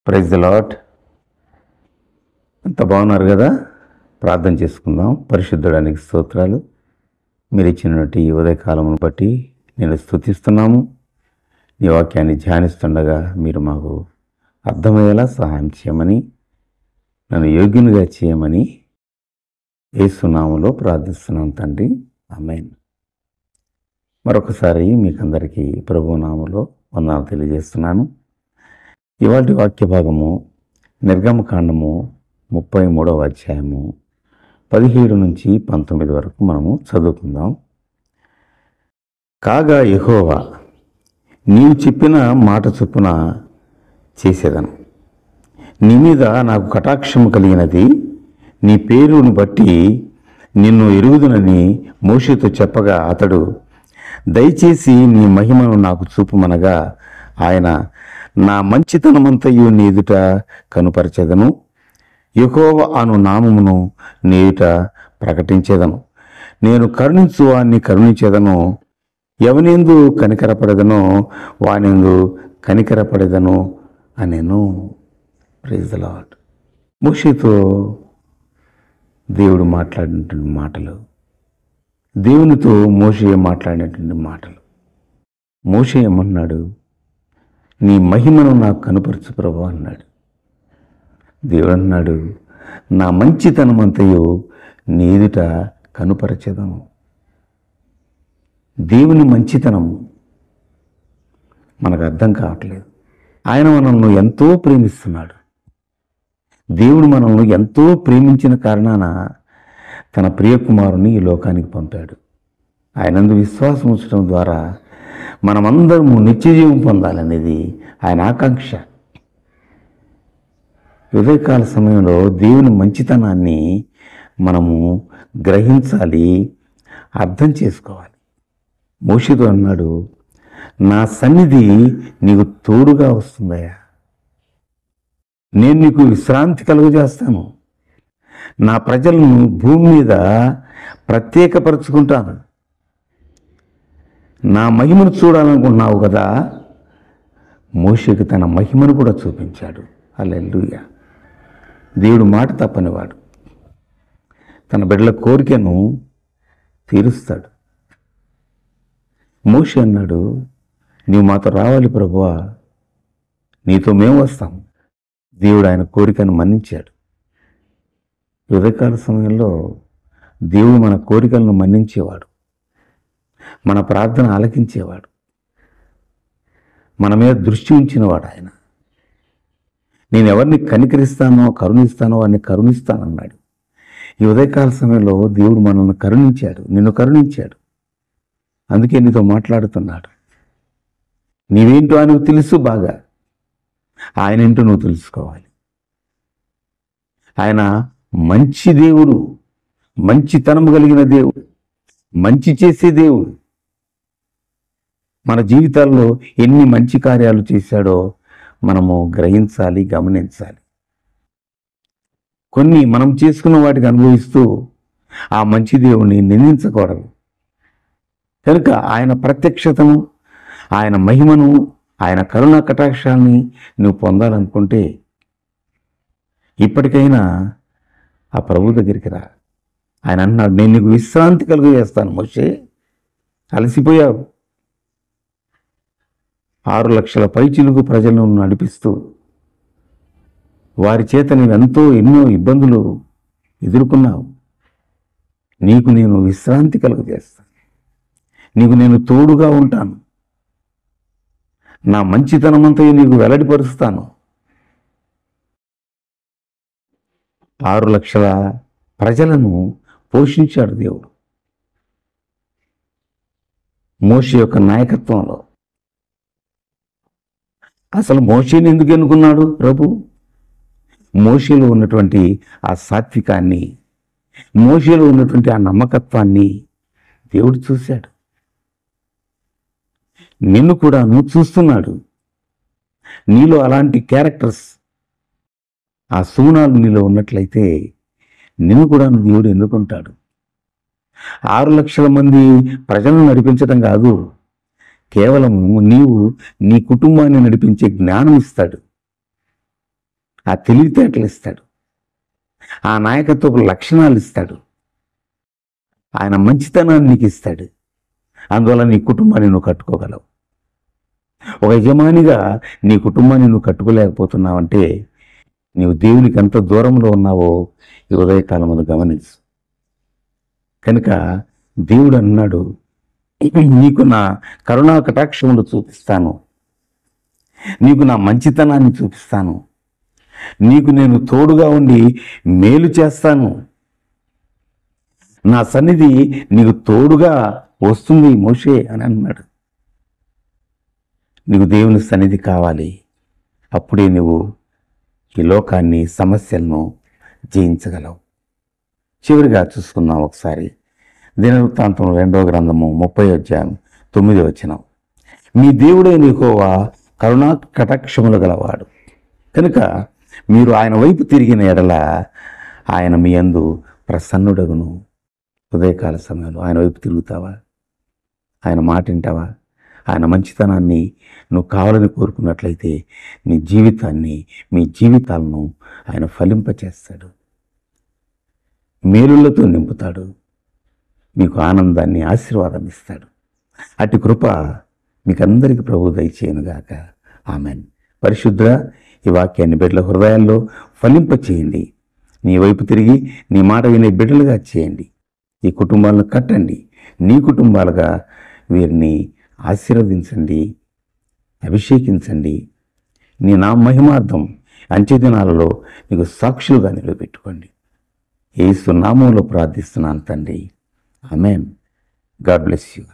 Praise the lord. అంత బాగున్నారు కదా? ప్రార్థన చేసుకుందాం. పరిశుద్ధుడానికి స్తోత్రాలు. మీరు ఇచ్చినటువంటి ఈ ఉదయకాలమును బట్టి నేను స్తుతిస్తున్నాము. ఈ వాక్యాన్ని ధ్యానిస్తుండగా మీరు మాకు అర్థమయ్యేలా సహాయం చేయమని, నన్ను యోగ్యునిగా చేయమని యేసు నామములో ప్రార్థిస్తున్నాను తండ్రి. ఆమేన్. మరొకసారి మీకందరికీ ప్రభువు నామములో వందనాలు తెలియజేస్తున్నాను. ఇవాల్టి వాక్య భాగము నిర్గమకాండము 33వ అధ్యాయము 17 నుంచి 19 వరకు మనము చదువుకుందాం. కాగా యెహోవా, నీవు చెప్పిన మాట చొప్పున చేసేదను. నీ మీద నాకు కటాక్షము కలిగినది. నీ పేరును బట్టి నిన్ను ఎరుగుదునని మోషేతో చెప్పగా అతడు, దయచేసి నీ మహిమను నాకు చూపుమనగా ఆయన, నా మంచితనమంతయు నీ ఎదుట కనుపరచెదను. యెహోవా అను నామమును నీ ఎదుట ప్రకటించేదను. నేను కరుణించు వాణ్ణి కరుణించేదను. ఎవనెందు కనికరపడెదనో వానెందు కనికరపడెదను అనేను. Praise the Lord. మోషేతో దేవుడు మాట్లాడినటువంటి మాటలు, దేవునితో మోషే మాట్లాడినటువంటి మాటలు. మోషే ఏమన్నాడు? నీ మహిమను నాకు కనుపరచు ప్రభువా అన్నాడు. దేవుడు అన్నాడు, నా మంచితనమంతయు నీ ఎదుట కనుపరచెదను. దేవుని మంచితనం మనకు అర్థం కావట్లేదు. ఆయన మనల్ని ఎంతో ప్రేమిస్తున్నాడు. దేవుడు మనల్ని ఎంతో ప్రేమించిన కారణాన తన ప్రియకుమారుని ఈ లోకానికి పంపాడు. ఆయనందు విశ్వాసం ఉంచడం ద్వారా మనమందరము నిత్యజీవం పొందాలనేది ఆయన ఆకాంక్ష. ఉదయకాల సమయంలో దేవుని మంచితనాన్ని మనము గ్రహించాలి, అర్థం చేసుకోవాలి. మోషేతో అన్నాడు, నా సన్నిధి నీకు తోడుగా వస్తుందయ్యా. నేను నీకు విశ్రాంతి కలుగజేస్తాను. నా ప్రజలను భూమి మీద ప్రత్యేకపరుచుకుంటాను. నా మహిమను చూడాలనుకుంటున్నావు కదా? మోషేకి తన మహిమను కూడా చూపించాడు. హల్లెలూయా. దేవుడు మాట తప్పనివాడు. తన బిడ్డల కోరికను తీరుస్తాడు. మోషే అన్నాడు, నీవు మాతో రావాలి ప్రభువా, నీతో మేము వస్తాం. దేవుడు ఆయన కోరికను మన్నించాడు. ఉదయకాల సమయంలో దేవుడు మన కోరికలను మన్నించేవాడు, మన ప్రార్థన ఆలకించేవాడు, మన మీద దృష్టి ఉంచినవాడు ఆయన. నేను ఎవరిని కనికరిస్తానో కరుణిస్తానో వాడిని కరుణిస్తానన్నాడు. ఈ ఉదయకాల సమయంలో దేవుడు మనల్ని కరుణించాడు, నిన్ను కరుణించాడు. అందుకే నీతో మాట్లాడుతున్నాడు. నీవేంటో ఆయనకు తెలుసు బాగా. ఆయన ఏంటో నువ్వు తెలుసుకోవాలి. ఆయన మంచి దేవుడు, మంచితనం కలిగిన దేవుడు, మంచి చేసే దేవుడు. మన జీవితాల్లో ఎన్ని మంచి కార్యాలు చేశాడో మనము గ్రహించాలి, గమనించాలి. కొన్ని మనం చేసుకున్న వాటికి అనుభవిస్తూ ఆ మంచి దేవుణ్ణి నిందించకూడదు. కనుక ఆయన ప్రత్యక్షతను, ఆయన మహిమను, ఆయన కరుణా కటాక్షాన్ని నువ్వు పొందాలనుకుంటే ఇప్పటికైనా ఆ ప్రభు దగ్గరికి రా. ఆయన అన్నాడు, నేను నీకు విశ్రాంతి కలుగజేస్తాను. మోషే, అలసిపోయావు. 6 లక్షల పైచిలుకు ప్రజలను నడిపిస్తూ వారి చేత నీవెంతో ఎన్నో ఇబ్బందులు ఎదుర్కొన్నావు. నీకు నేను విశ్రాంతి కలుగజేస్తాను. నీకు నేను తోడుగా ఉంటాను. నా మంచితనమంతా నీకు వెల్లడిపరుస్తాను. 6 లక్షల ప్రజలను పోషించాడు దేవుడు మోషే యొక్క నాయకత్వంలో. అసలు మోషేని ఎందుకు ఎన్నుకున్నాడు ప్రభు? మోషేలో ఉన్నటువంటి ఆ సాత్వికాన్ని, మోషేలో ఉన్నటువంటి ఆ నమ్మకత్వాన్ని దేవుడు చూశాడు. నిన్ను కూడా నువ్వు చూస్తున్నాడు. నీలో అలాంటి క్యారెక్టర్స్, ఆ సుగుణాలు నీలో ఉన్నట్లయితే నిన్ను కూడా దేవుడు ఎన్నుకుంటాడు. 6 లక్షల మంది ప్రజలను నడిపించడం కాదు, కేవలం నీవు నీ కుటుంబాన్ని నడిపించే జ్ఞానం ఇస్తాడు. ఆ తెలివితేటలు ఇస్తాడు, ఆ నాయకత్వపు లక్షణాలు ఇస్తాడు, ఆయన మంచితనాన్ని నీకు ఇస్తాడు. అందువల్ల నీ కుటుంబాన్ని నువ్వు కట్టుకోగలవు. ఒక యజమానిగా నీ కుటుంబాన్ని నువ్వు కట్టుకోలేకపోతున్నావంటే నీవు దేవునికి ఎంత దూరంలో ఉన్నావో ఈ ఉదయకాలమును గమనించు. కనుక దేవుడు అన్నాడు, నీకు నా కరుణా కటాక్షములు చూపిస్తాను, నీకు నా మంచితనాన్ని చూపిస్తాను, నీకు నేను తోడుగా ఉండి మేలు చేస్తాను, నా సన్నిధి నీకు తోడుగా వస్తుంది మోషే అని అన్నాడు. నీకు దేవుని సన్నిధి కావాలి, అప్పుడే నువ్వు ఈ లోకాన్ని, సమస్యలను జయించగలవు. చివరిగా చూసుకుందాం ఒకసారి దినవృత్తాంతం 2వ గ్రంథము 30:9. మీ దేవుడైన యెహోవా కరుణా కటాక్షములు గలవాడు కనుక మీరు ఆయన వైపు తిరిగిన ఎడల ఆయన మీ యందు ప్రసన్నుడగును. ఉదయకాల సమయంలో ఆయన వైపు తిరుగుతావా? ఆయన మాట వింటావా? ఆయన మంచితనాన్ని నువ్వు కావాలని కోరుకున్నట్లయితే నీ జీవితాన్ని, మీ జీవితాలను ఆయన ఫలింపచేస్తాడు, మేలులతో నింపుతాడు, మీకు ఆనందాన్ని, ఆశీర్వాదాన్ని ఇస్తాడు. అటు కృప మీకందరికీ ప్రభువు దయచేయనుగాక. ఆమెన్. పరిశుద్ధ ఈ వాక్యాన్ని బిడ్డల హృదయాల్లో ఫలింపచేయండి. నీ వైపు తిరిగి నీ మాట వినే బిడ్డలుగా చేయండి. ఈ కుటుంబాలను కట్టండి, నీ కుటుంబాలుగా వీరిని ఆశీర్వదించండి, అభిషేకించండి. నీ నా మహిమార్థం అంత్యదినాలలో నీకు సాక్షులుగా నిలబెట్టుకోండి. యేసు నామములో ప్రార్థిస్తున్నాను తండ్రి. ఆమెన్. God bless you.